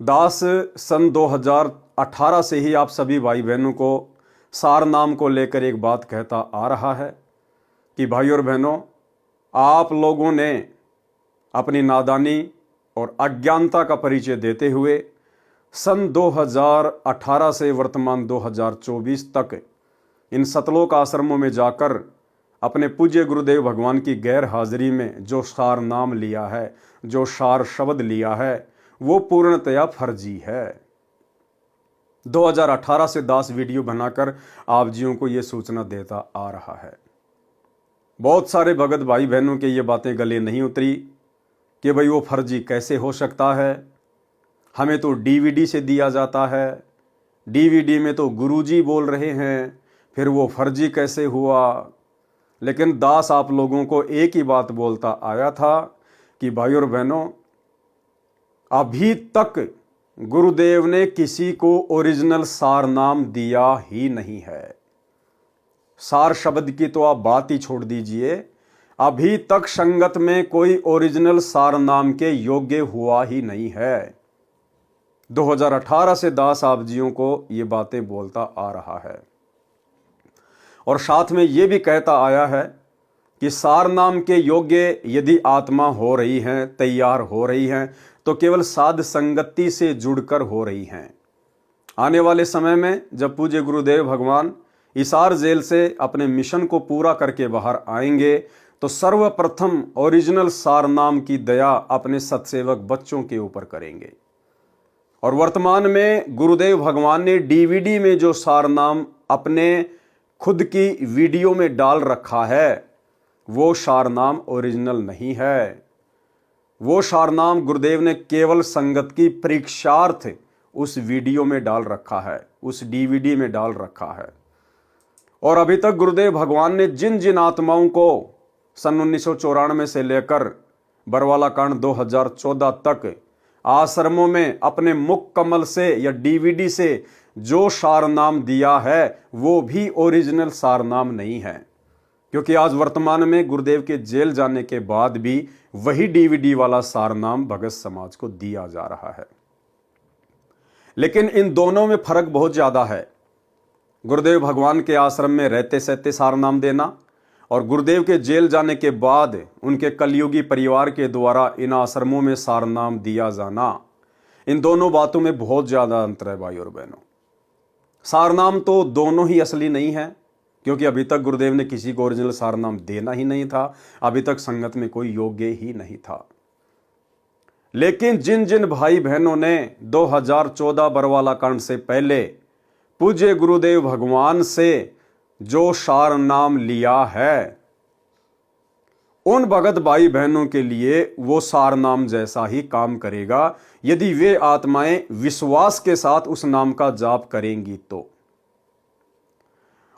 दास सन 2018 से ही आप सभी भाई बहनों को सार नाम को लेकर एक बात कहता आ रहा है कि भाई और बहनों, आप लोगों ने अपनी नादानी और अज्ञानता का परिचय देते हुए सन 2018 से वर्तमान 2024 तक इन सतलोक आश्रमों में जाकर अपने पूज्य गुरुदेव भगवान की गैर हाजिरी में जो सार नाम लिया है, जो सार शब्द लिया है, वो पूर्णतया फर्जी है। 2018 से दास वीडियो बनाकर आप जियों को यह सूचना देता आ रहा है। बहुत सारे भगत भाई बहनों के ये बातें गले नहीं उतरी कि भाई वो फर्जी कैसे हो सकता है, हमें तो डीवीडी से दिया जाता है, डीवीडी में तो गुरुजी बोल रहे हैं, फिर वो फर्जी कैसे हुआ। लेकिन दास आप लोगों को एक ही बात बोलता आया था कि भाई और बहनों, अभी तक गुरुदेव ने किसी को ओरिजिनल सार नाम दिया ही नहीं है। सार शब्द की तो आप बात ही छोड़ दीजिए, अभी तक संगत में कोई ओरिजिनल सार नाम के योग्य हुआ ही नहीं है। 2018 से दास आप जियों को ये बातें बोलता आ रहा है और साथ में ये भी कहता आया है कि सार नाम के योग्य यदि आत्मा हो रही हैं, तैयार हो रही हैं, तो केवल साध संगति से जुड़कर हो रही हैं। आने वाले समय में जब पूज्य गुरुदेव भगवान हिसार जेल से अपने मिशन को पूरा करके बाहर आएंगे तो सर्वप्रथम ओरिजिनल सार नाम की दया अपने सत्सेवक बच्चों के ऊपर करेंगे। और वर्तमान में गुरुदेव भगवान ने डीवीडी में जो सार नाम अपने खुद की वीडियो में डाल रखा है, वो सार नाम ओरिजिनल नहीं है। वो सार नाम गुरुदेव ने केवल संगत की परीक्षार्थ उस वीडियो में डाल रखा है, उस डीवीडी में डाल रखा है। और अभी तक गुरुदेव भगवान ने जिन जिन आत्माओं को सन 1994 से लेकर बरवाला कांड 2014 तक आश्रमों में अपने मुख कमल से या डीवीडी से जो सार नाम दिया है, वो भी ओरिजिनल सार नाम नहीं है। क्योंकि आज वर्तमान में गुरुदेव के जेल जाने के बाद भी वही डीवीडी वाला सार नाम भगत समाज को दिया जा रहा है। लेकिन इन दोनों में फर्क बहुत ज्यादा है। गुरुदेव भगवान के आश्रम में रहते सहते सार नाम देना और गुरुदेव के जेल जाने के बाद उनके कलयुगी परिवार के द्वारा इन आश्रमों में सार नाम दिया जाना, इन दोनों बातों में बहुत ज्यादा अंतर है भाई और बहनों। सार नाम तो दोनों ही असली नहीं है, क्योंकि अभी तक गुरुदेव ने किसी को ओरिजिनल सार नाम देना ही नहीं था, अभी तक संगत में कोई योग्य ही नहीं था। लेकिन जिन जिन भाई बहनों ने 2014 बरवाला कांड से पहले पूज्य गुरुदेव भगवान से जो सार नाम लिया है, उन भगत भाई बहनों के लिए वो सार नाम जैसा ही काम करेगा यदि वे आत्माएं विश्वास के साथ उस नाम का जाप करेंगी तो।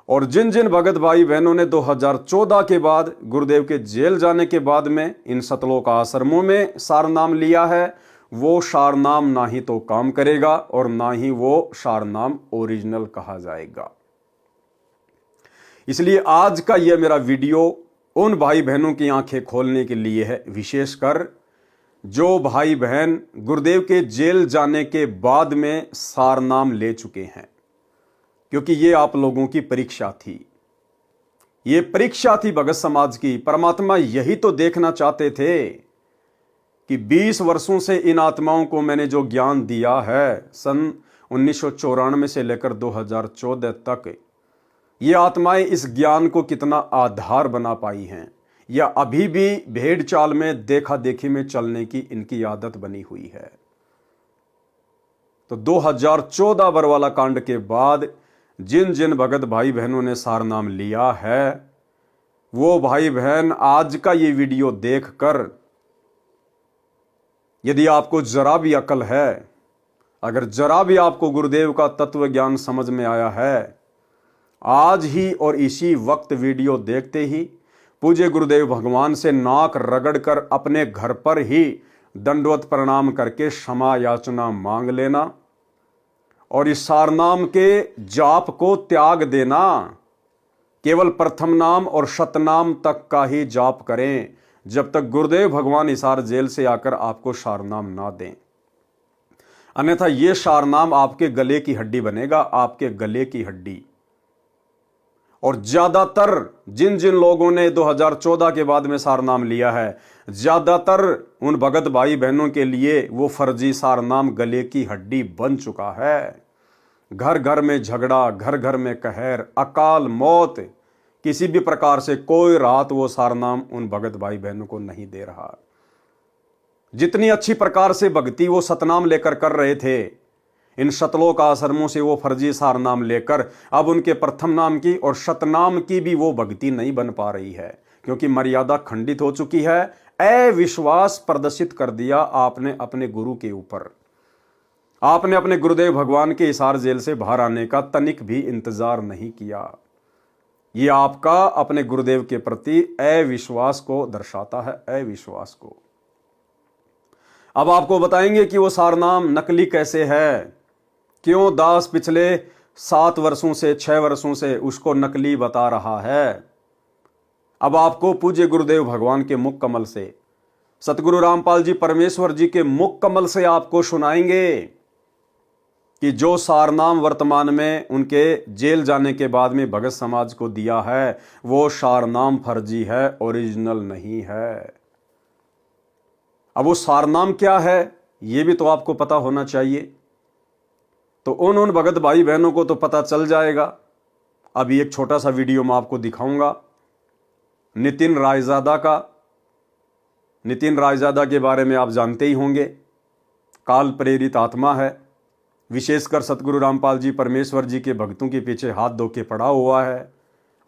और जिन जिन भगत भाई बहनों ने 2014 के बाद गुरुदेव के जेल जाने के बाद में इन सतलोक आश्रमों में सार नाम लिया है, वो सार नाम ना ही तो काम करेगा और ना ही वो सार नाम ओरिजिनल कहा जाएगा। इसलिए आज का यह मेरा वीडियो उन भाई बहनों की आंखें खोलने के लिए है, विशेषकर जो भाई बहन गुरुदेव के जेल जाने के बाद में सार नाम ले चुके हैं। क्योंकि ये आप लोगों की परीक्षा थी, ये परीक्षा थी भगत समाज की। परमात्मा यही तो देखना चाहते थे कि 20 वर्षों से इन आत्माओं को मैंने जो ज्ञान दिया है, सन 1994 से लेकर 2014 तक, ये आत्माएं इस ज्ञान को कितना आधार बना पाई हैं, या अभी भी भेड़ चाल में देखा देखी में चलने की इनकी आदत बनी हुई है। तो 2014 बरवाला कांड के बाद जिन जिन भगत भाई बहनों ने सार नाम लिया है, वो भाई बहन आज का ये वीडियो देखकर यदि आपको जरा भी अकल है, अगर जरा भी आपको गुरुदेव का तत्व ज्ञान समझ में आया है, आज ही और इसी वक्त वीडियो देखते ही पूज्य गुरुदेव भगवान से नाक रगड़कर अपने घर पर ही दंडवत प्रणाम करके क्षमा याचना मांग लेना और इस सार नाम के जाप को त्याग देना। केवल प्रथम नाम और शतनाम तक का ही जाप करें, जब तक गुरुदेव भगवान हिसार जेल से आकर आपको सार नाम ना दें। अन्यथा ये सारनाम आपके गले की हड्डी बनेगा, आपके गले की हड्डी। और ज्यादातर जिन जिन लोगों ने 2014 के बाद में सारनाम लिया है, ज्यादातर उन भगत भाई बहनों के लिए वो फर्जी सारनाम गले की हड्डी बन चुका है। घर घर में झगड़ा, घर घर में कहर, अकाल मौत, किसी भी प्रकार से कोई राहत वो सारनाम उन भगत भाई बहनों को नहीं दे रहा। जितनी अच्छी प्रकार से भक्ति वो सतनाम लेकर कर रहे थे, इन शतलोक आश्रमों से वो फर्जी सारनाम लेकर अब उनके प्रथम नाम की और शतनाम की भी वो भक्ति नहीं बन पा रही है, क्योंकि मर्यादा खंडित हो चुकी है। अविश्वास प्रदर्शित कर दिया आपने अपने गुरु के ऊपर। आपने अपने गुरुदेव भगवान के हिसार जेल से बाहर आने का तनिक भी इंतजार नहीं किया। ये आपका अपने गुरुदेव के प्रति अविश्वास को दर्शाता है, अविश्वास को। अब आपको बताएंगे कि वो सारनाम नकली कैसे है, क्यों दास पिछले 7 वर्षों से 6 वर्षों से उसको नकली बता रहा है। अब आपको पूज्य गुरुदेव भगवान के मुख कमल से, सतगुरु रामपाल जी परमेश्वर जी के मुख कमल से आपको सुनाएंगे कि जो सारनाम वर्तमान में उनके जेल जाने के बाद में भगत समाज को दिया है, वो सारनाम फर्जी है, ओरिजिनल नहीं है। अब वो सारनाम क्या है ये भी तो आपको पता होना चाहिए। तो उन भगत भाई बहनों को तो पता चल जाएगा। अभी एक छोटा सा वीडियो मैं आपको दिखाऊंगा नितिन रायजादा का। नितिन रायजादा के बारे में आप जानते ही होंगे, काल प्रेरित आत्मा है, विशेषकर सतगुरु रामपाल जी परमेश्वर जी के भक्तों के पीछे हाथ धो के पड़ा हुआ है।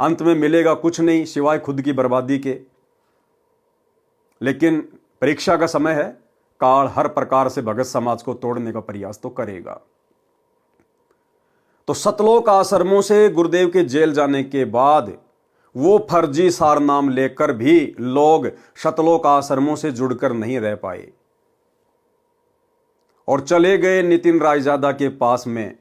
अंत में मिलेगा कुछ नहीं सिवाय खुद की बर्बादी के। लेकिन परीक्षा का समय है, काल हर प्रकार से भगत समाज को तोड़ने का प्रयास तो करेगा। तो सतलोक आश्रमों से गुरुदेव के जेल जाने के बाद वो फर्जी सारनाम लेकर भी लोग सतलोक आश्रमों से जुड़कर नहीं रह पाए और चले गए नितिन रायजादा के पास में,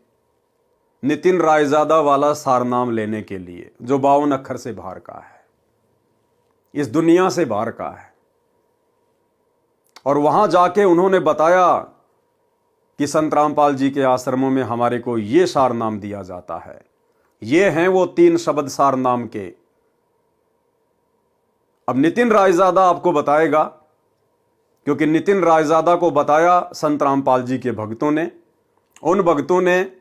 नितिन रायजादा वाला सारनाम लेने के लिए, जो 52 अक्षर से बाहर का है, इस दुनिया से बाहर का है। और वहां जाके उन्होंने बताया कि संत रामपाल जी के आश्रमों में हमारे को ये सारनाम दिया जाता है। ये हैं वो 3 शब्द सारनाम के। अब नितिन रायजादा आपको बताएगा, क्योंकि नितिन रायजादा को बताया संत रामपाल जी के भक्तों ने, उन भक्तों ने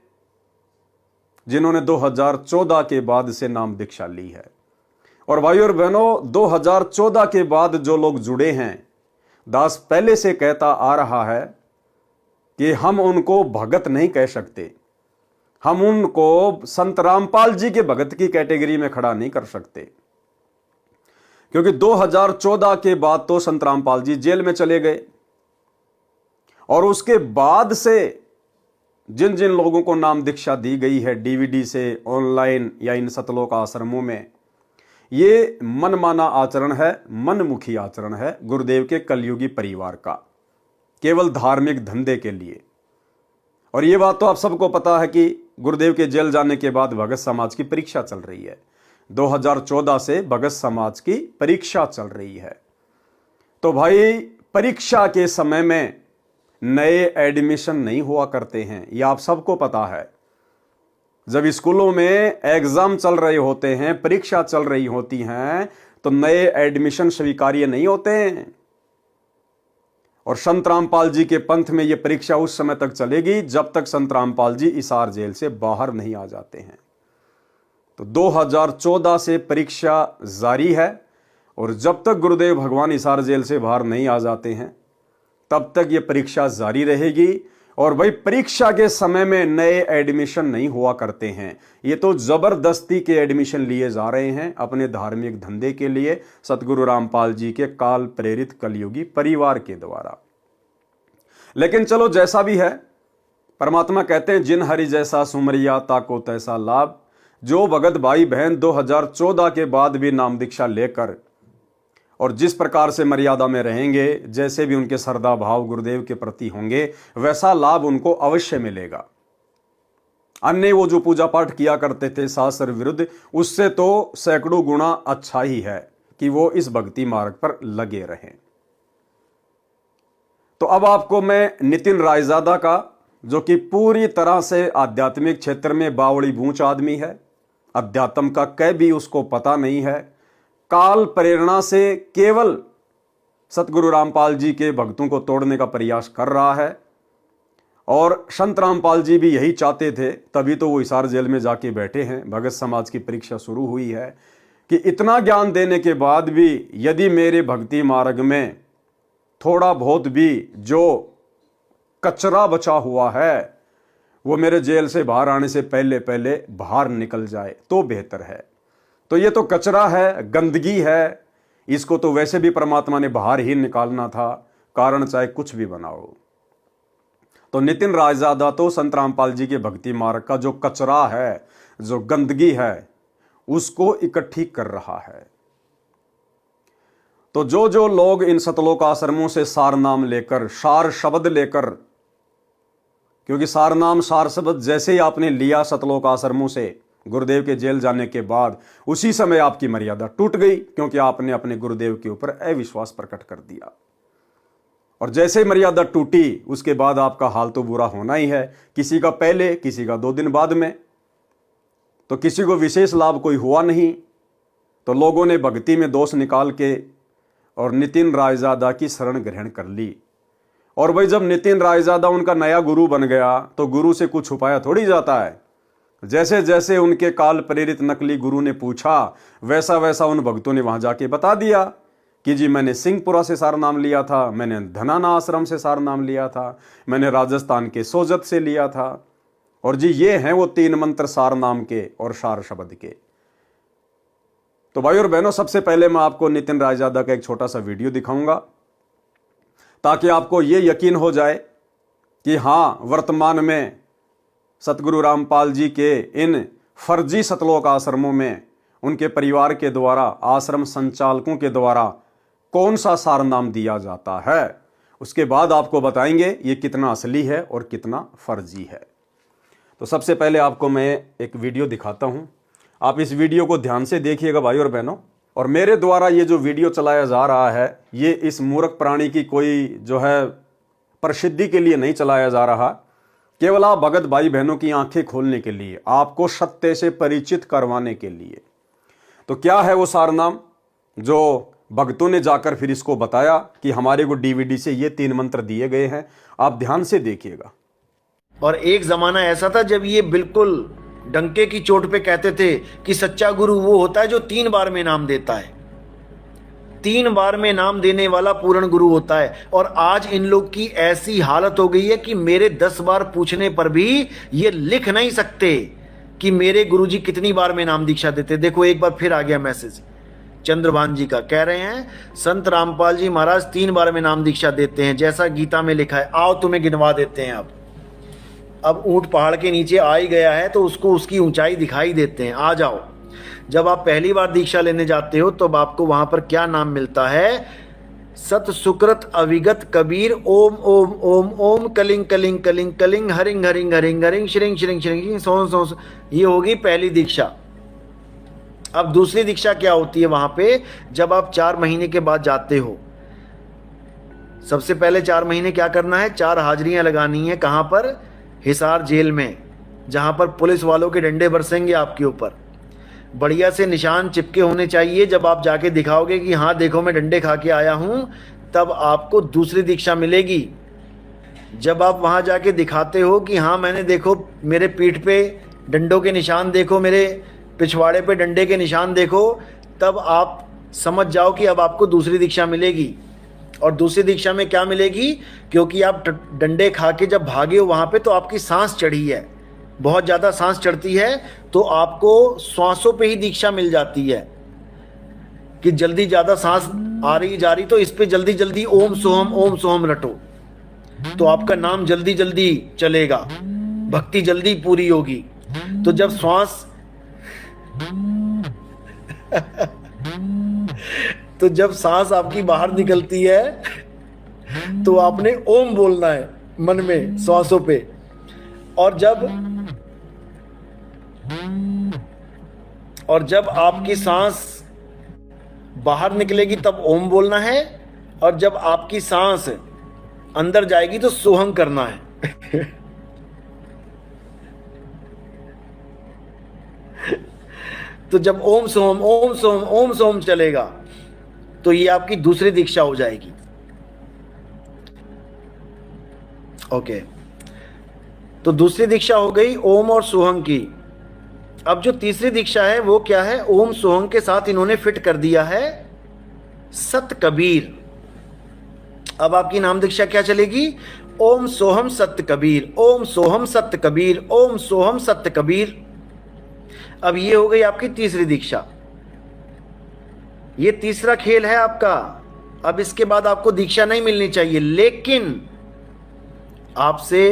जिन्होंने 2014 के बाद से नाम दीक्षा ली है। और भाई और बहनों, 2014 के बाद जो लोग जुड़े हैं, दास पहले से कहता आ रहा है कि हम उनको भगत नहीं कह सकते, हम उनको संत रामपाल जी के भगत की कैटेगरी में खड़ा नहीं कर सकते, क्योंकि 2014 के बाद तो संत रामपाल जी जेल में चले गए। और उसके बाद से जिन जिन लोगों को नाम दीक्षा दी गई है डीवीडी से, ऑनलाइन या इन सतलोक आश्रमों में, ये मनमाना आचरण है, मनमुखी आचरण है गुरुदेव के कलयुगी परिवार का, केवल धार्मिक धंधे के लिए। और ये बात तो आप सबको पता है कि गुरुदेव के जेल जाने के बाद भगत समाज की परीक्षा चल रही है। 2014 से भगत समाज की परीक्षा चल रही है। तो भाई, परीक्षा के समय में नए एडमिशन नहीं हुआ करते हैं, ये आप सबको पता है। जब स्कूलों में एग्जाम चल रहे होते हैं, परीक्षा चल रही होती हैं, तो नए एडमिशन स्वीकार्य नहीं होते हैं। और संत रामपाल जी के पंथ में यह परीक्षा उस समय तक चलेगी जब तक संत रामपाल जी हिसार जेल से बाहर नहीं आ जाते हैं। तो 2014 से परीक्षा जारी है, और जब तक गुरुदेव भगवान हिसार जेल से बाहर नहीं आ जाते हैं तब तक यह परीक्षा जारी रहेगी। और भाई, परीक्षा के समय में नए एडमिशन नहीं हुआ करते हैं, ये तो जबरदस्ती के एडमिशन लिए जा रहे हैं अपने धार्मिक धंधे के लिए, सतगुरु रामपाल जी के काल प्रेरित कलयुगी परिवार के द्वारा। लेकिन चलो, जैसा भी है, परमात्मा कहते हैं जिन हरि जैसा सुमरिया ताको तैसा लाभ। जो भगत भाई बहन 2014 के बाद भी नाम दीक्षा लेकर और जिस प्रकार से मर्यादा में रहेंगे, जैसे भी उनके श्रद्धा भाव गुरुदेव के प्रति होंगे, वैसा लाभ उनको अवश्य मिलेगा। अन्य वो जो पूजा पाठ किया करते थे शास्त्र विरुद्ध, उससे तो सैकड़ों गुना अच्छा ही है कि वो इस भक्ति मार्ग पर लगे रहें। तो अब आपको मैं नितिन रायजादा का जो कि पूरी तरह से आध्यात्मिक क्षेत्र में बावड़ी बूंच आदमी है, अध्यात्म का कै भी उसको पता नहीं है, काल प्रेरणा से केवल सतगुरु रामपाल जी के भक्तों को तोड़ने का प्रयास कर रहा है। और संत रामपाल जी भी यही चाहते थे, तभी तो वो हिसार जेल में जाके बैठे हैं। भगत समाज की परीक्षा शुरू हुई है कि इतना ज्ञान देने के बाद भी यदि मेरे भक्ति मार्ग में थोड़ा बहुत भी जो कचरा बचा हुआ है वो मेरे जेल से बाहर आने से पहले पहले बाहर निकल जाए तो बेहतर है। तो ये तो कचरा है, गंदगी है, इसको तो वैसे भी परमात्मा ने बाहर ही निकालना था, कारण चाहे कुछ भी बनाओ। तो नितिन रायजादा तो संत रामपाल जी के भक्ति मार्ग का जो कचरा है, जो गंदगी है, उसको इकट्ठी कर रहा है। तो जो जो लोग इन सतलोक आश्रमों से सार नाम लेकर, सार शब्द लेकर, क्योंकि सार नाम सार शब्द जैसे ही आपने लिया सतलोक आश्रमों से गुरुदेव के जेल जाने के बाद, उसी समय आपकी मर्यादा टूट गई, क्योंकि आपने अपने गुरुदेव के ऊपर अविश्वास प्रकट कर दिया। और जैसे मर्यादा टूटी उसके बाद आपका हाल तो बुरा होना ही है, किसी का पहले, किसी का 2 दिन बाद में। तो किसी को विशेष लाभ कोई हुआ नहीं। तो लोगों ने भक्ति में दोष निकाल के और नितिन रायजादा की शरण ग्रहण कर ली। और भाई जब नितिन रायजादा उनका नया गुरु बन गया तो गुरु से कुछ छुपाया थोड़ी जाता है। जैसे जैसे उनके काल प्रेरित नकली गुरु ने पूछा, वैसा वैसा उन भक्तों ने वहां जाके बता दिया कि जी मैंने सिंहपुरा से सार नाम लिया था, मैंने धनाना आश्रम से सार नाम लिया था, मैंने राजस्थान के सोजत से लिया था, और जी ये हैं वो 3 मंत्र सार नाम के और सार शब्द के। तो भाई और बहनों, सबसे पहले मैं आपको नितिन रायजादा का एक छोटा सा वीडियो दिखाऊंगा ताकि आपको ये यकीन हो जाए कि हाँ, वर्तमान में सतगुरु रामपाल जी के इन फर्जी सतलोक आश्रमों में उनके परिवार के द्वारा, आश्रम संचालकों के द्वारा कौन सा सार नाम दिया जाता है। उसके बाद आपको बताएंगे ये कितना असली है और कितना फर्जी है। तो सबसे पहले आपको मैं एक वीडियो दिखाता हूं, आप इस वीडियो को ध्यान से देखिएगा भाई और बहनों। और मेरे द्वारा ये जो वीडियो चलाया जा रहा है, ये इस मूर्ख प्राणी की कोई जो है प्रसिद्धि के लिए नहीं चलाया जा रहा, केवल आप भगत भाई बहनों की आंखें खोलने के लिए, आपको सत्य से परिचित करवाने के लिए। तो क्या है वो सार नाम जो भक्तों ने जाकर फिर इसको बताया कि हमारे को डीवीडी से ये 3 मंत्र दिए गए हैं, आप ध्यान से देखिएगा। और एक जमाना ऐसा था जब ये बिल्कुल डंके की चोट पे कहते थे कि सच्चा गुरु वो होता है जो 3 बार में नाम देता है, 3 बार में नाम देने वाला पूर्ण गुरु होता है। और आज इन लोग की ऐसी हालत हो गई है कि मेरे 10 बार पूछने पर भी ये लिख नहीं सकते कि मेरे गुरुजी कितनी बार में नाम दीक्षा देते। देखो एक बार फिर आ गया मैसेज चंद्रभान जी का, कह रहे हैं संत रामपाल जी महाराज 3 बार में नाम दीक्षा देते हैं जैसा गीता में लिखा है। आओ तुम्हें गिनवा देते हैं। अब ऊंट पहाड़ के नीचे आ ही गया है तो उसको उसकी ऊंचाई दिखाई देते हैं। आ जाओ। जब आप पहली बार दीक्षा लेने जाते हो तो आपको वहां पर क्या नाम मिलता है? सत सुकृत अविगत कबीर ओम ओम ओम ओम कलिंग कलिंग कलिंग कलिंग हरिंग हरिंग हरिंग हरिंग श्रिंग श्रिंग श्रिंग सों सों। ये होगी पहली दीक्षा। अब दूसरी दीक्षा क्या होती है वहां पे? जब आप 4 महीने के बाद जाते हो, सबसे पहले 4 महीने क्या करना है? 4 हाजिरियां लगानी है। कहां पर? हिसार जेल में, जहां पर पुलिस वालों के डंडे बरसेंगे आपके ऊपर। बढ़िया से निशान चिपके होने चाहिए। जब आप जाके दिखाओगे कि हाँ देखो मैं डंडे खा के आया हूं, तब आपको दूसरी दीक्षा मिलेगी। जब आप वहां जाके दिखाते हो कि हाँ मैंने देखो मेरे पीठ पे डंडों के निशान देखो, मेरे पिछवाड़े पे डंडे के निशान देखो, तब आप समझ जाओ कि अब आपको दूसरी दीक्षा मिलेगी। और दूसरी दीक्षा में क्या मिलेगी? क्योंकि आप डंडे खा के जब भागे हो वहां पे तो आपकी सांस चढ़ी है, बहुत ज़्यादा सांस चढ़ती है, तो आपको श्वासों पे ही दीक्षा मिल जाती है कि जल्दी ज़्यादा सांस आ रही जा रही तो इस पे जल्दी जल्दी ओम सोहम रटो, तो आपका नाम जल्दी जल्दी चलेगा, भक्ति जल्दी पूरी होगी। तो जब श्वास तो जब सांस आपकी बाहर निकलती है तो आपने ओम बोलना है मन में श्वासों पे। और जब आपकी सांस बाहर निकलेगी तब ओम बोलना है, और जब आपकी सांस अंदर जाएगी तो सोहम करना है। तो जब ओम सोम ओम सोम ओम सोम चलेगा तो ये आपकी दूसरी दीक्षा हो जाएगी। ओके, तो दूसरी दीक्षा हो गई ओम और सोहम की। अब जो तीसरी दीक्षा है वो क्या है? ओम सोहम के साथ इन्होंने फिट कर दिया है सत कबीर। अब आपकी नाम दीक्षा क्या चलेगी? ओम सोहम सत्य कबीर, ओम सोहम सत्य कबीर, ओम सोहम सत्य कबीर। अब ये हो गई आपकी तीसरी दीक्षा। ये तीसरा खेल है आपका। अब इसके बाद आपको दीक्षा नहीं मिलनी चाहिए, लेकिन आपसे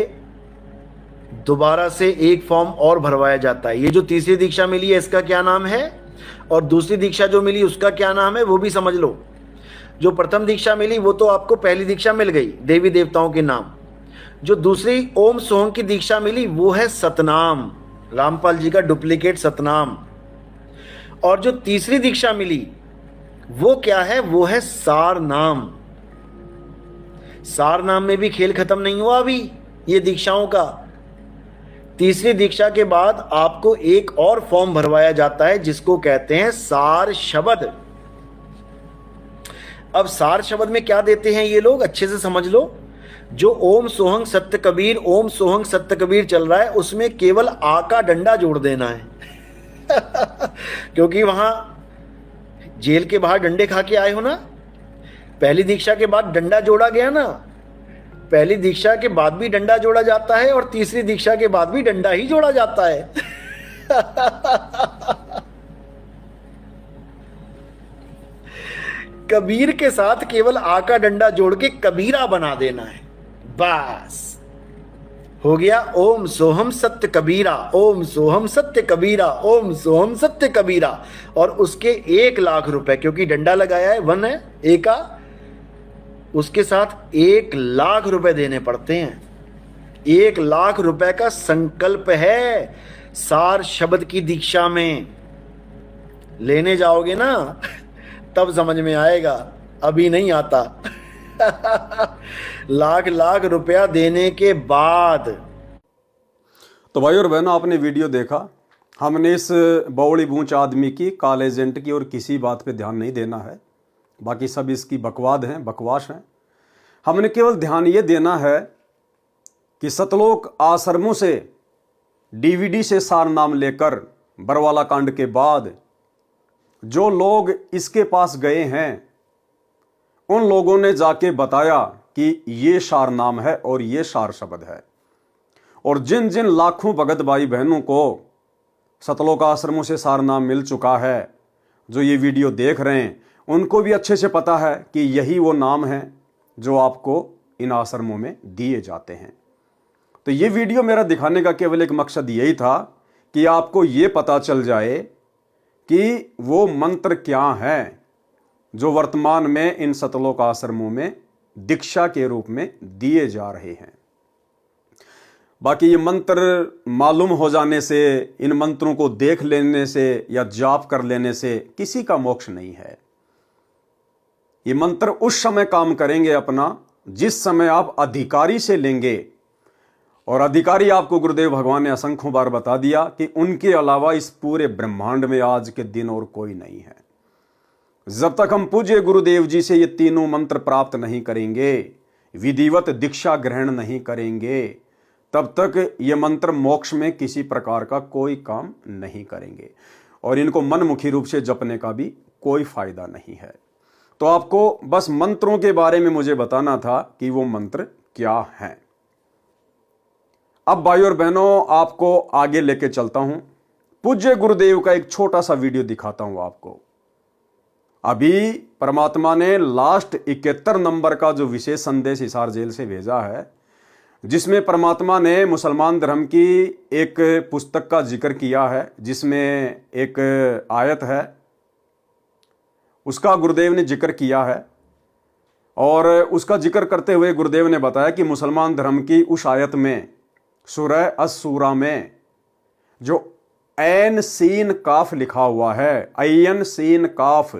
दोबारा से एक फॉर्म और भरवाया जाता है। ये जो तीसरी दीक्षा मिली है इसका क्या नाम है, और दूसरी दीक्षा जो मिली उसका क्या नाम है, वो भी समझ लो। जो प्रथम दीक्षा मिली वो तो आपको पहली दीक्षा मिल गई, देवी देवताओं के नाम। जो दूसरी ओम सोहम की दीक्षा मिली वो है सतनाम, रामपाल जी का डुप्लीकेट सतनाम। और जो तीसरी दीक्षा मिली वो क्या है? वो है सार नाम। सार नाम में भी खेल खत्म नहीं हुआ अभी ये दीक्षाओं का। तीसरी दीक्षा के बाद आपको एक और फॉर्म भरवाया जाता है जिसको कहते हैं सार शब्द। अब सार शब्द में क्या देते हैं ये लोग, अच्छे से समझ लो। जो ओम सोहंग सत्य कबीर, ओम सोहंग सत्य कबीर चल रहा है उसमें केवल आ का डंडा जोड़ देना है क्योंकि वहां जेल के बाहर डंडे खा के आए हो ना, पहली दीक्षा के बाद डंडा जोड़ा गया ना, पहली दीक्षा के बाद भी डंडा जोड़ा जाता है और तीसरी दीक्षा के बाद भी डंडा ही जोड़ा जाता है कबीर के साथ केवल आ का डंडा जोड़ के कबीरा बना देना है, बस हो गया। ओम सोहम सत्य कबीरा, ओम सोहम सत्य कबीरा, ओम सोहम सत्य कबीरा। और उसके 1,00,000 रुपए, क्योंकि डंडा लगाया है, वन है ए का, उसके साथ 1,00,000 रुपए देने पड़ते हैं। 1,00,000 रुपए का संकल्प है सार शब्द की दीक्षा में। लेने जाओगे ना तब समझ में आएगा, अभी नहीं आता लाख रुपया देने के बाद। तो भाई और बहनों, आपने वीडियो देखा। हमने इस बौड़ी बूंच आदमी की, काले एजेंट की और किसी बात पे ध्यान नहीं देना है। बाकी सब इसकी बकवास हैं। हमने केवल ध्यान ये देना है कि सतलोक आश्रमों से डीवीडी से सार नाम लेकर बरवाला कांड के बाद जो लोग इसके पास गए हैं उन लोगों ने जाके बताया कि ये सार नाम है और ये सार शब्द है। और जिन जिन लाखों भगत भाई बहनों को सतलोक आश्रमों से सार नाम मिल चुका है, जो ये वीडियो देख रहे हैं, उनको भी अच्छे से पता है कि यही वो नाम है जो आपको इन आश्रमों में दिए जाते हैं। तो ये वीडियो मेरा दिखाने का केवल एक मकसद यही था कि आपको ये पता चल जाए कि वो मंत्र क्या हैं जो वर्तमान में इन सतलोक आश्रमों में दीक्षा के रूप में दिए जा रहे हैं। बाकी ये मंत्र मालूम हो जाने से, इन मंत्रों को देख लेने से या जाप कर लेने से किसी का मोक्ष नहीं है। ये मंत्र उस समय काम करेंगे अपना जिस समय आप अधिकारी से लेंगे, और अधिकारी आपको गुरुदेव भगवान ने असंख्यों बार बता दिया कि उनके अलावा इस पूरे ब्रह्मांड में आज के दिन और कोई नहीं है। जब तक हम पूज्य गुरुदेव जी से ये तीनों मंत्र प्राप्त नहीं करेंगे, विधिवत दीक्षा ग्रहण नहीं करेंगे, तब तक ये मंत्र मोक्ष में किसी प्रकार का कोई काम नहीं करेंगे और इनको मनमुखी रूप से जपने का भी कोई फायदा नहीं है। तो आपको बस मंत्रों के बारे में मुझे बताना था कि वो मंत्र क्या हैं। अब भाई और बहनों, आपको आगे लेके चलता हूं। पूज्य गुरुदेव का एक छोटा सा वीडियो दिखाता हूं आपको। अभी परमात्मा ने लास्ट 71 नंबर का जो विशेष संदेश हिसार जेल से भेजा है, जिसमें परमात्मा ने मुसलमान धर्म की एक पुस्तक का जिक्र किया है, जिसमें एक आयत है, उसका गुरुदेव ने जिक्र किया है। और उसका जिक्र करते हुए गुरुदेव ने बताया कि मुसलमान धर्म की उस आयत में, सूरह अस-सूरा में, जो ऐन सीन काफ लिखा हुआ है, ऐन सीन काफ,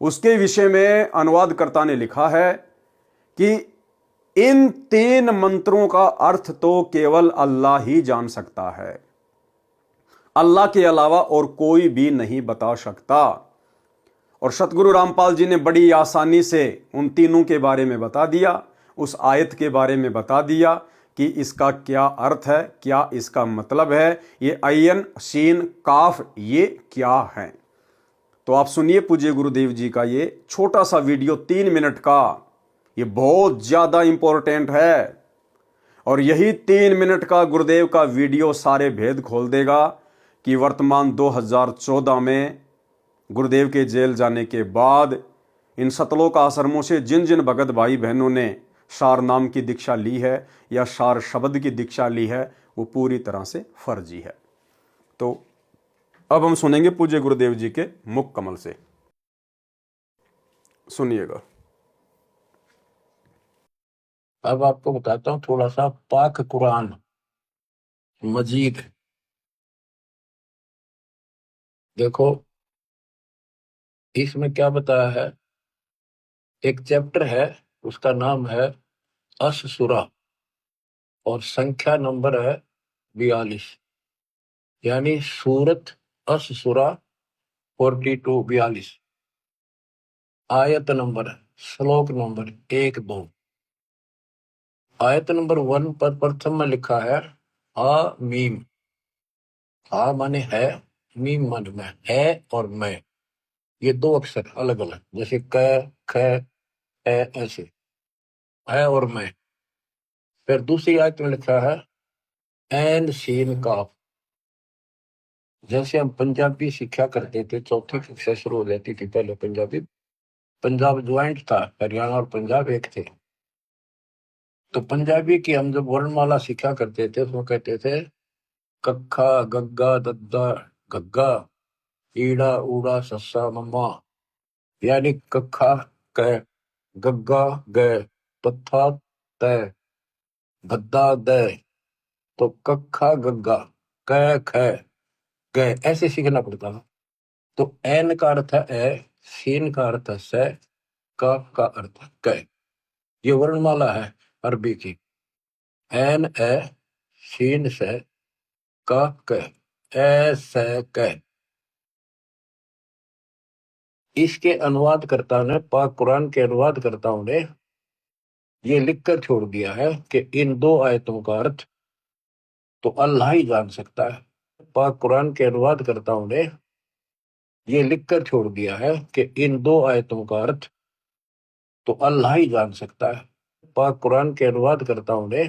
उसके विषय में अनुवादकर्ता ने लिखा है कि इन 3 मंत्रों का अर्थ तो केवल अल्लाह ही जान सकता है। अल्लाह के अलावा और कोई भी नहीं बता सकता। और सतगुरु रामपाल जी ने बड़ी आसानी से उन तीनों के बारे में बता दिया, उस आयत के बारे में बता दिया कि इसका क्या अर्थ है, क्या इसका मतलब है, ये अयन शीन काफ ये क्या है। तो आप सुनिए पूज्य गुरुदेव जी का ये छोटा सा वीडियो 3 मिनट का, ये बहुत ज्यादा इंपॉर्टेंट है। और यही 3 मिनट का गुरुदेव का वीडियो सारे भेद खोल देगा कि वर्तमान 2014 में गुरुदेव के जेल जाने के बाद इन सतलोक आश्रमों से जिन जिन भगत भाई बहनों ने सार नाम की दीक्षा ली है या सार शब्द की दीक्षा ली है, वो पूरी तरह से फर्जी है। तो अब हम सुनेंगे पूज्य गुरुदेव जी के मुख कमल से, सुनिएगा। अब आपको बताता हूँ थोड़ा सा पाक कुरान मजीद। देखो इसमें क्या बताया है, एक चैप्टर है उसका नाम है अस सूरा और संख्या नंबर है 42, यानी सूरत अस सूरा 42 आयत नंबर श्लोक नंबर 1-2। आयत नंबर 1 पर प्रथम में लिखा है आ मीम। आ माने है, मीम माने मैं, है और मैं, ये 2 अक्षर अलग अलग, जैसे क ख ए ऐसे है और मैं। फिर दूसरी आयत में लिखा है एन शीन काफ। जैसे हम पंजाबी सीखा करते थे, चौथी कक्षा शुरू हो जाती थी पहले पंजाबी, पंजाब ज्वाइंट था, हरियाणा और पंजाब एक थे। तो पंजाबी की हम जब वर्णमाला सीखा करते थे तो कहते थे कक्खा गग्गा दद्दा गग्गा ईड़ा ऊड़ा सस्सा मम्मा, यानी कक्खा क, गग्गा ग, तथा तय, गद्दा दय। तो कक्खा गग्गा क ख ग ऐसे सीखना पड़ता था। तो एन का अर्थ है ए, सीन का अर्थ है से, काफ का अर्थ है क। ये वर्णमाला है अरबी की, एन ए सीन से काफ क ए से क। इसके अनुवादकर्ता ने, पाक कुरान के अनुवादकर्ताओं ने ये लिखकर छोड़ दिया है कि इन 2 आयतों का अर्थ तो अल्लाह ही जान सकता है। पाक कुरान के अनुवादकर्ताओं ने ये लिखकर छोड़ दिया है कि इन 2 आयतों का अर्थ तो अल्लाह ही जान सकता है। पाक कुरान के अनुवादकर्ताओं ने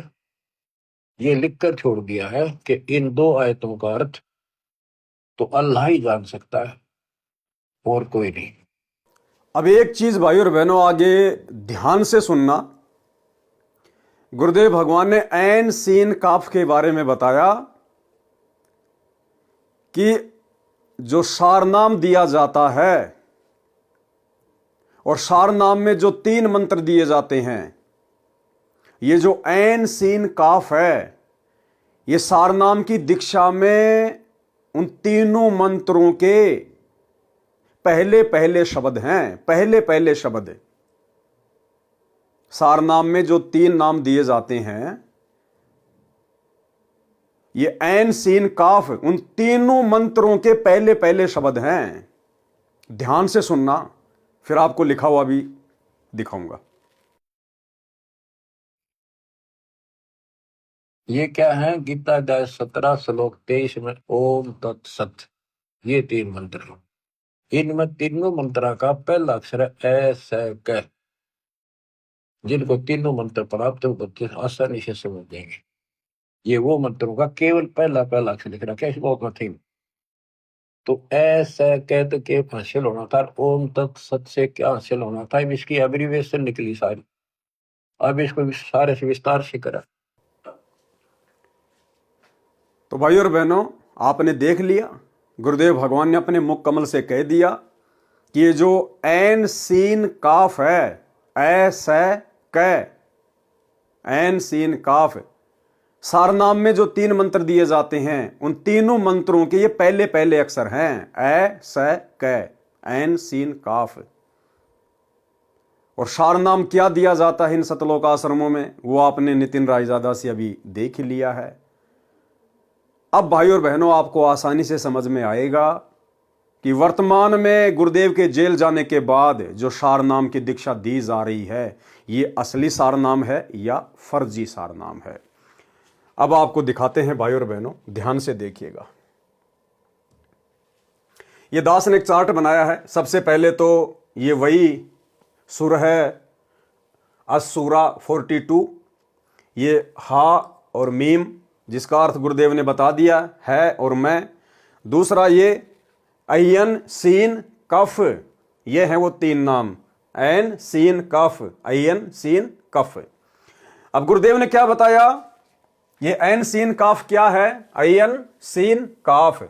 ये लिखकर छोड़ दिया है कि इन 2 आयतों का अर्थ तो अल्लाह ही जान सकता है और कोई नहीं। अब एक चीज भाई और बहनों आगे ध्यान से सुनना। गुरुदेव भगवान ने ऐन सीन काफ के बारे में बताया कि जो सारनाम दिया जाता है और सारनाम में जो 3 मंत्र दिए जाते हैं, ये जो ऐन सीन काफ है, ये सारनाम की दीक्षा में उन तीनों मंत्रों के पहले पहले शब्द हैं, पहले पहले शब्द। सारनाम में जो 3 नाम दिए जाते हैं, ये ऐन सीन काफ उन तीनों मंत्रों के पहले पहले शब्द हैं। ध्यान से सुनना, फिर आपको लिखा हुआ भी दिखाऊंगा। ये क्या है, गीता अध्याय 17 श्लोक 23 में ओम तत्सत, ये 3 मंत्र। इनमें तीनों मंत्रा का पहला अक्षर है ए से क। जिनको तीनों मंत्र प्राप्त हो बच्चे आसानी से समझ देंगे। ये वो मंत्रों का केवल पहला पहला अक्षर लिख रखा है इस बहुत थीम। तो ऐसा कहते के हासिल होना था, ओम तत्सत से क्या हासिल होना था, इसकी एब्रीविएशन निकली सारी। अब इसको सारे से विस्तार से करा। तो भाई और बहनों, आपने देख लिया, गुरुदेव भगवान ने अपने मुख कमल से कह दिया कि ये जो ऐन सीन काफ है, ऐसा क, ऐन सीन काफ, सारनाम में जो 3 मंत्र दिए जाते हैं, उन तीनों मंत्रों के ये पहले पहले अक्षर हैं, ए स क, ऐन सीन काफ। और सारनाम क्या दिया जाता है इन सतलोक आश्रमों में, वो आपने नितिन रायजादा से अभी देख लिया है। अब भाई और बहनों, आपको आसानी से समझ में आएगा कि वर्तमान में गुरुदेव के जेल जाने के बाद जो सारनाम की दीक्षा दी जा रही है, ये असली सारनाम है या फर्जी सारनाम है। अब आपको दिखाते हैं भाई और बहनों, ध्यान से देखिएगा। ये दास ने एक चार्ट बनाया है। सबसे पहले तो ये वही सुर है, असुरा 42, ये हा और मीम, जिसका अर्थ गुरुदेव ने बता दिया है और मैं। दूसरा ये अयन सीन कफ, ये है वो 3 नाम, ऐन सीन कफ, अयन सीन कफ। अब गुरुदेव ने क्या बताया, ये ऐन सीन काफ क्या है, अयन सीन काफ,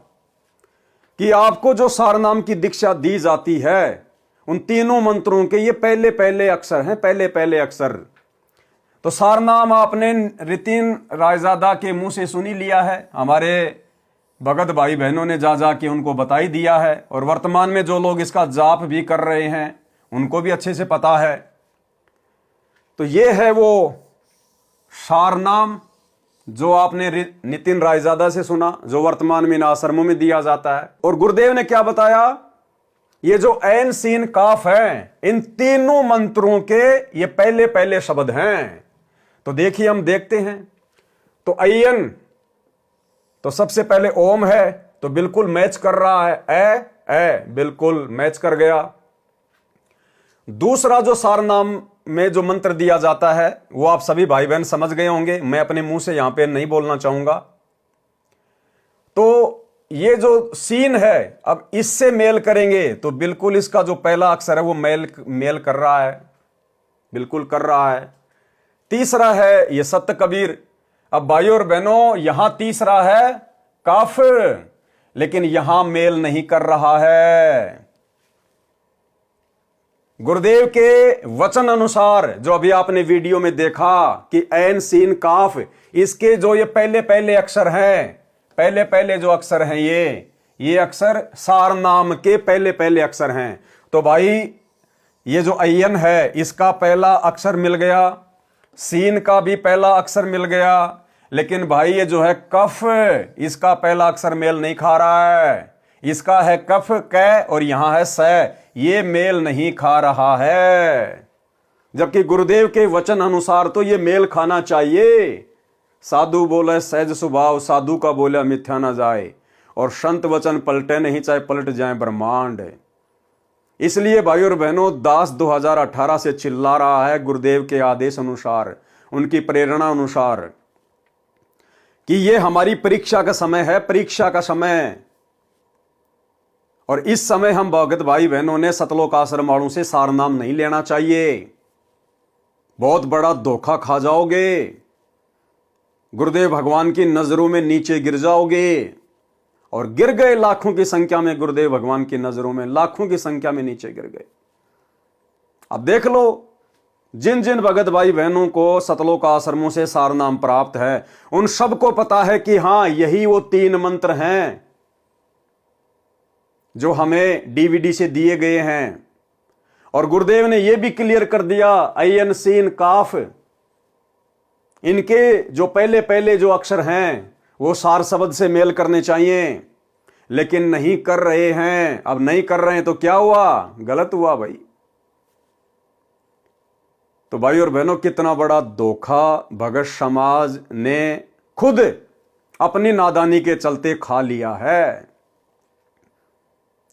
कि आपको जो सारनाम की दीक्षा दी जाती है उन तीनों मंत्रों के ये पहले पहले अक्षर हैं, पहले पहले अक्षर। तो सारनाम आपने रितिन रायजादा के मुंह से सुनी लिया है, हमारे भगत भाई बहनों ने जा जा के उनको बता ही दिया है, और वर्तमान में जो लोग इसका जाप भी कर रहे हैं उनको भी अच्छे से पता है। तो ये है वो सारनाम जो आपने नितिन रायजादा से सुना, जो वर्तमान में इन आश्रमों में दिया जाता है। और गुरुदेव ने क्या बताया, ये जो ऐन सीन काफ है, इन तीनों मंत्रों के ये पहले पहले शब्द हैं। तो देखिए, हम देखते हैं। तो अयन, तो सबसे पहले ओम है, तो बिल्कुल मैच कर रहा है, ए बिल्कुल मैच कर गया। दूसरा जो सारनाम में जो मंत्र दिया जाता है वो आप सभी भाई बहन समझ गए होंगे, मैं अपने मुंह से यहां पे नहीं बोलना चाहूंगा। तो ये जो सीन है, अब इससे मेल करेंगे तो बिल्कुल इसका जो पहला अक्षर है वो मेल कर रहा है, बिल्कुल कर रहा है। तीसरा है ये सत्य कबीर। अब भाइयों और बहनों, यहां तीसरा है काफ, लेकिन यहां मेल नहीं कर रहा है। गुरुदेव के वचन अनुसार जो अभी आपने वीडियो में देखा कि ऐन सीन काफ, इसके जो ये पहले पहले अक्षर हैं, पहले पहले जो अक्षर हैं, ये अक्षर सारनाम के पहले पहले अक्षर हैं। तो भाई ये जो अयन है इसका पहला अक्षर मिल गया, सीन का भी पहला अक्षर मिल गया, लेकिन भाई ये जो है कफ, इसका पहला अक्षर मेल नहीं खा रहा है। इसका है कफ कै और यहां है स, ये मेल नहीं खा रहा है। जबकि गुरुदेव के वचन अनुसार तो ये मेल खाना चाहिए। साधु बोले सहज स्वभाव, साधु का बोला मिथ्या ना जाए, और संत वचन पलटे नहीं चाहे पलट जाए ब्रह्मांड। इसलिए भाई और बहनों, दास 2018 से चिल्ला रहा है गुरुदेव के आदेश अनुसार, उनकी प्रेरणा अनुसार, कि ये हमारी परीक्षा का समय है, परीक्षा का समय। और इस समय हम भगत भाई बहनों ने सतलोक आश्रम वालों से सारनाम नहीं लेना चाहिए, बहुत बड़ा धोखा खा जाओगे, गुरुदेव भगवान की नजरों में नीचे गिर जाओगे। और गिर गए लाखों की संख्या में, गुरुदेव भगवान की नजरों में लाखों की संख्या में नीचे गिर गए। अब देख लो, जिन जिन भगत भाई बहनों को सतलोक आश्रमों से सारनाम प्राप्त है, उन सबको पता है कि हां, यही वो 3 मंत्र हैं जो हमें डीवीडी से दिए गए हैं। और गुरुदेव ने यह भी क्लियर कर दिया, अयन सीन काफ, इनके जो पहले पहले जो अक्षर हैं वो सार शब्द से मेल करने चाहिए, लेकिन नहीं कर रहे हैं। अब नहीं कर रहे हैं तो क्या हुआ, गलत हुआ भाई। तो भाई और बहनों, कितना बड़ा धोखा भगत समाज ने खुद अपनी नादानी के चलते खा लिया है।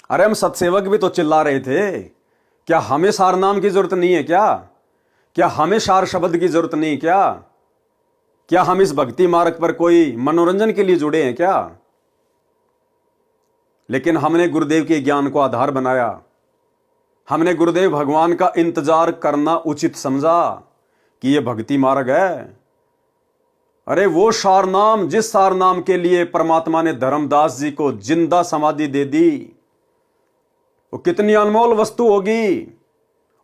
अरे हम सत्सेवक भी तो चिल्ला रहे थे, क्या हमें सारनाम की जरूरत नहीं है क्या हमें सार शब्द की जरूरत नहीं, क्या हम इस भक्ति मार्ग पर कोई मनोरंजन के लिए जुड़े हैं क्या? लेकिन हमने गुरुदेव के ज्ञान को आधार बनाया, हमने गुरुदेव भगवान का इंतजार करना उचित समझा कि यह भक्ति मार्ग है। अरे वो सारनाम, जिस सारनाम के लिए परमात्मा ने धर्मदास जी को जिंदा समाधि दे दी, वो कितनी अनमोल वस्तु होगी।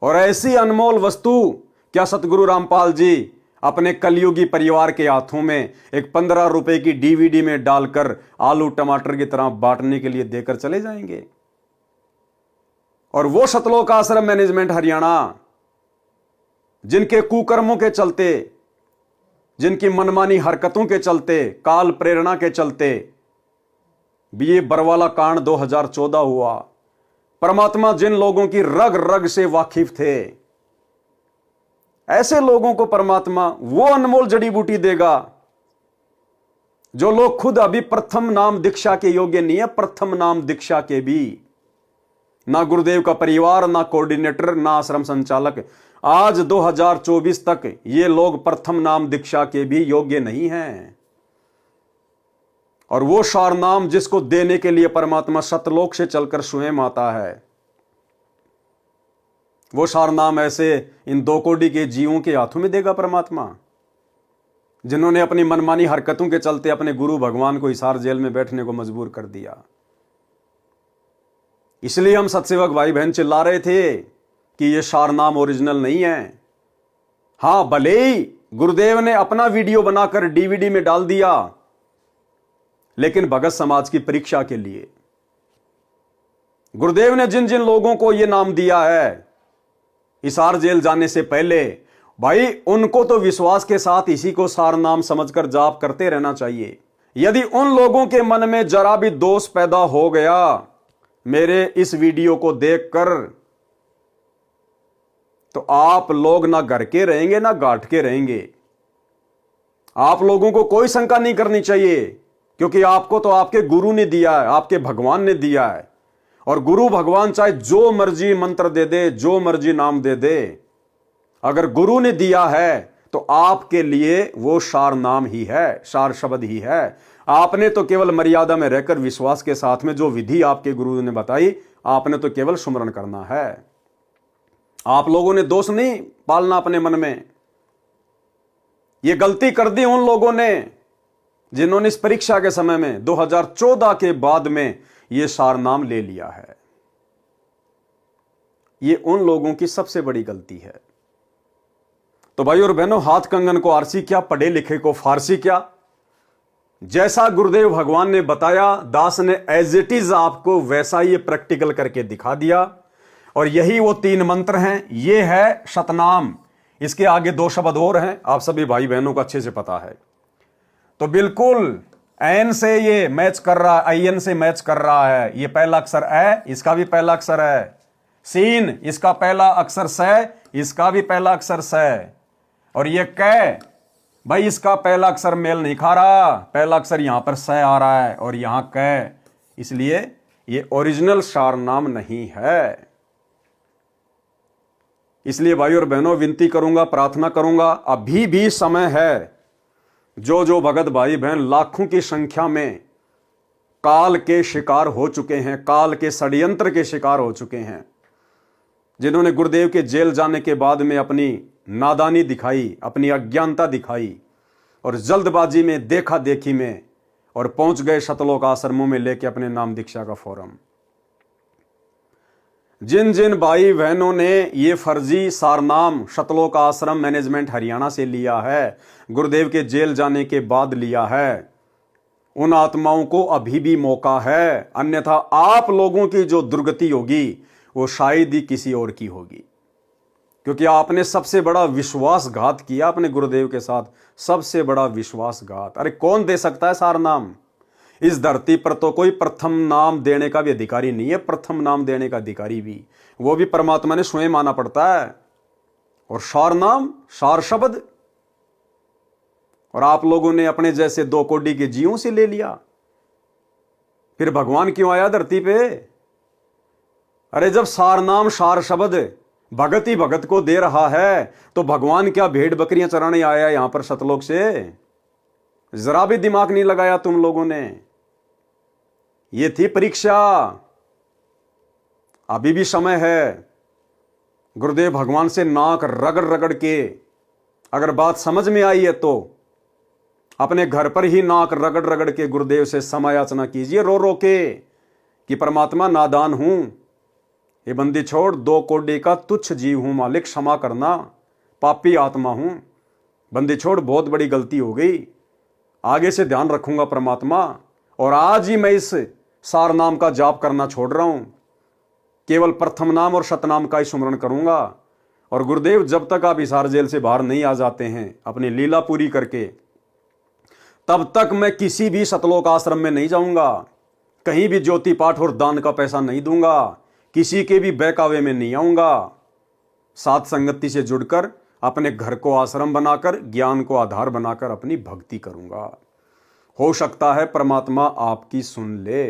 और ऐसी अनमोल वस्तु क्या सतगुरु रामपाल जी अपने कलयुगी परिवार के हाथों में एक 15 रुपए की डीवीडी में डालकर आलू टमाटर की तरह बांटने के लिए देकर चले जाएंगे? और वो सतलोक आश्रम मैनेजमेंट हरियाणा, जिनके कुकर्मों के चलते जिनकी मनमानी हरकतों के चलते, काल प्रेरणा के चलते भी ये बरवाला कांड 2014 हुआ। परमात्मा जिन लोगों की रग रग से वाकिफ थे, ऐसे लोगों को परमात्मा वो अनमोल जड़ी बूटी देगा जो लोग खुद अभी प्रथम नाम दीक्षा के योग्य नहीं है। प्रथम नाम दीक्षा के भी ना गुरुदेव का परिवार, ना कोऑर्डिनेटर, ना आश्रम संचालक, आज 2024 तक ये लोग प्रथम नाम दीक्षा के भी योग्य नहीं हैं। और वो सार नाम जिसको देने के लिए परमात्मा सतलोक से चलकर स्वयं आता है, वो सार नाम ऐसे इन 2 कोटि के जीवों के हाथों में देगा परमात्मा, जिन्होंने अपनी मनमानी हरकतों के चलते अपने गुरु भगवान को हिसार जेल में बैठने को मजबूर कर दिया। इसलिए हम सत्सेवक भाई बहन चिल्ला रहे थे कि ये सार नाम ओरिजिनल नहीं है। हां, भले ही गुरुदेव ने अपना वीडियो बनाकर डीवीडी में डाल दिया, लेकिन भगत समाज की परीक्षा के लिए गुरुदेव ने जिन जिन लोगों को यह नाम दिया है हिसार जेल जाने से पहले, भाई उनको तो विश्वास के साथ इसी को सार नाम समझकर जाप करते रहना चाहिए। यदि उन लोगों के मन में जरा भी दोष पैदा हो गया मेरे इस वीडियो को देखकर, तो आप लोग ना घर के रहेंगे ना घाट के रहेंगे। आप लोगों को कोई शंका नहीं करनी चाहिए, क्योंकि आपको तो आपके गुरु ने दिया है, आपके भगवान ने दिया है। और गुरु भगवान चाहे जो मर्जी मंत्र दे दे, जो मर्जी नाम दे दे, अगर गुरु ने दिया है तो आपके लिए वो सार नाम ही है, सार शब्द ही है। आपने तो केवल मर्यादा में रहकर विश्वास के साथ में जो विधि आपके गुरु ने बताई, आपने तो केवल सुमरण करना है। आप लोगों ने दोष नहीं पालना अपने मन में। ये गलती कर दी उन लोगों ने जिन्होंने इस परीक्षा के समय में 2014 के बाद में ये सार नाम ले लिया है। ये उन लोगों की सबसे बड़ी गलती है। तो भाई और बहनों, हाथ कंगन को आरसी क्या, पढ़े लिखे को फारसी क्या। जैसा गुरुदेव भगवान ने बताया, दास ने एज इट इज आपको वैसा ही प्रैक्टिकल करके दिखा दिया। और यही वो 3 मंत्र हैं। ये है सतनाम, इसके आगे 2 शब्द और हैं, आप सभी भाई बहनों को अच्छे से पता है। तो बिल्कुल एन से ये मैच कर रहा है, आई एन से मैच कर रहा है। ये पहला अक्षर ए, इसका भी पहला अक्षर है। सीन, इसका पहला अक्षर स, इसका भी पहला अक्षर स। और ये कै, भाई इसका पहला अक्षर मेल नहीं खा रहा, पहला अक्षर यहां पर स आ रहा है और यहां कै, इसलिए ये ओरिजिनल सार नाम नहीं है। इसलिए भाई और बहनों, विनती करूंगा, प्रार्थना करूंगा, अभी भी समय है। जो भगत भाई बहन लाखों की संख्या में काल के शिकार हो चुके हैं, काल के षड्यंत्र के शिकार हो चुके हैं, जिन्होंने गुरुदेव के जेल जाने के बाद में अपनी नादानी दिखाई, अपनी अज्ञानता दिखाई और जल्दबाजी में, देखा देखी में, और पहुंच गए सतलोक आश्रमों में लेके अपने नाम दीक्षा का फोरम। जिन जिन भाई बहनों ने ये फर्जी सारनाम सतलोक आश्रम मैनेजमेंट हरियाणा से लिया है, गुरुदेव के जेल जाने के बाद लिया है, उन आत्माओं को अभी भी मौका है। अन्यथा आप लोगों की जो दुर्गति होगी वो शायद ही किसी और की होगी, क्योंकि आपने सबसे बड़ा विश्वासघात किया अपने गुरुदेव के साथ, सबसे बड़ा विश्वासघात। अरे कौन दे सकता है सार नाम? इस धरती पर तो कोई प्रथम नाम देने का भी अधिकारी नहीं है। प्रथम नाम देने का अधिकारी भी वो भी परमात्मा ने स्वयं माना पड़ता है। और सार नाम, सार शब्द, और आप लोगों ने अपने जैसे 2 कोटि के जीवों से ले लिया। फिर भगवान क्यों आया धरती पे? अरे जब सार नाम, सार शब्द भगत ही भगत को दे रहा है, तो भगवान क्या भेड़ बकरियां चराने आया यहां पर सतलोक से? जरा भी दिमाग नहीं लगाया तुम लोगों ने। ये थी परीक्षा। अभी भी समय है। गुरुदेव भगवान से नाक रगड़ रगड़ के अगर बात समझ में आई है तो अपने घर पर ही नाक रगड़ रगड़ के गुरुदेव से क्षमा याचना कीजिए, रो रो के, कि परमात्मा नादान हूं, ये बंदी छोड़, 2 कोटि का तुच्छ जीव हूं मालिक, क्षमा करना, पापी आत्मा हूं, बंदी छोड़, बहुत बड़ी गलती हो गई, आगे से ध्यान रखूंगा परमात्मा। और आज ही मैं इस सार नाम का जाप करना छोड़ रहा हूं, केवल प्रथम नाम और सतनाम का ही सुमरण करूंगा। और गुरुदेव जब तक आप हिसार जेल से बाहर नहीं आ जाते हैं अपनी लीला पूरी करके, तब तक मैं किसी भी सतलोक आश्रम में नहीं जाऊंगा, कहीं भी ज्योति पाठ और दान का पैसा नहीं दूंगा, किसी के भी बहकावे में नहीं आऊंगा। सात संगति से जुड़कर अपने घर को आश्रम बनाकर, ज्ञान को आधार बनाकर अपनी भक्ति करूंगा। हो सकता है परमात्मा आपकी सुन ले,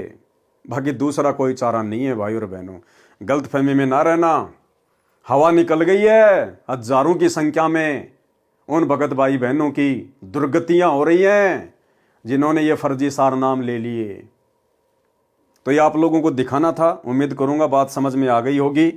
बाकी दूसरा कोई चारा नहीं है। भाई और बहनों, गलतफहमी में ना रहना। हवा निकल गई है हजारों की संख्या में उन भगत भाई बहनों की, दुर्गतियां हो रही हैं जिन्होंने ये फर्जी सार नाम ले लिए। तो ये आप लोगों को दिखाना था। उम्मीद करूंगा बात समझ में आ गई होगी।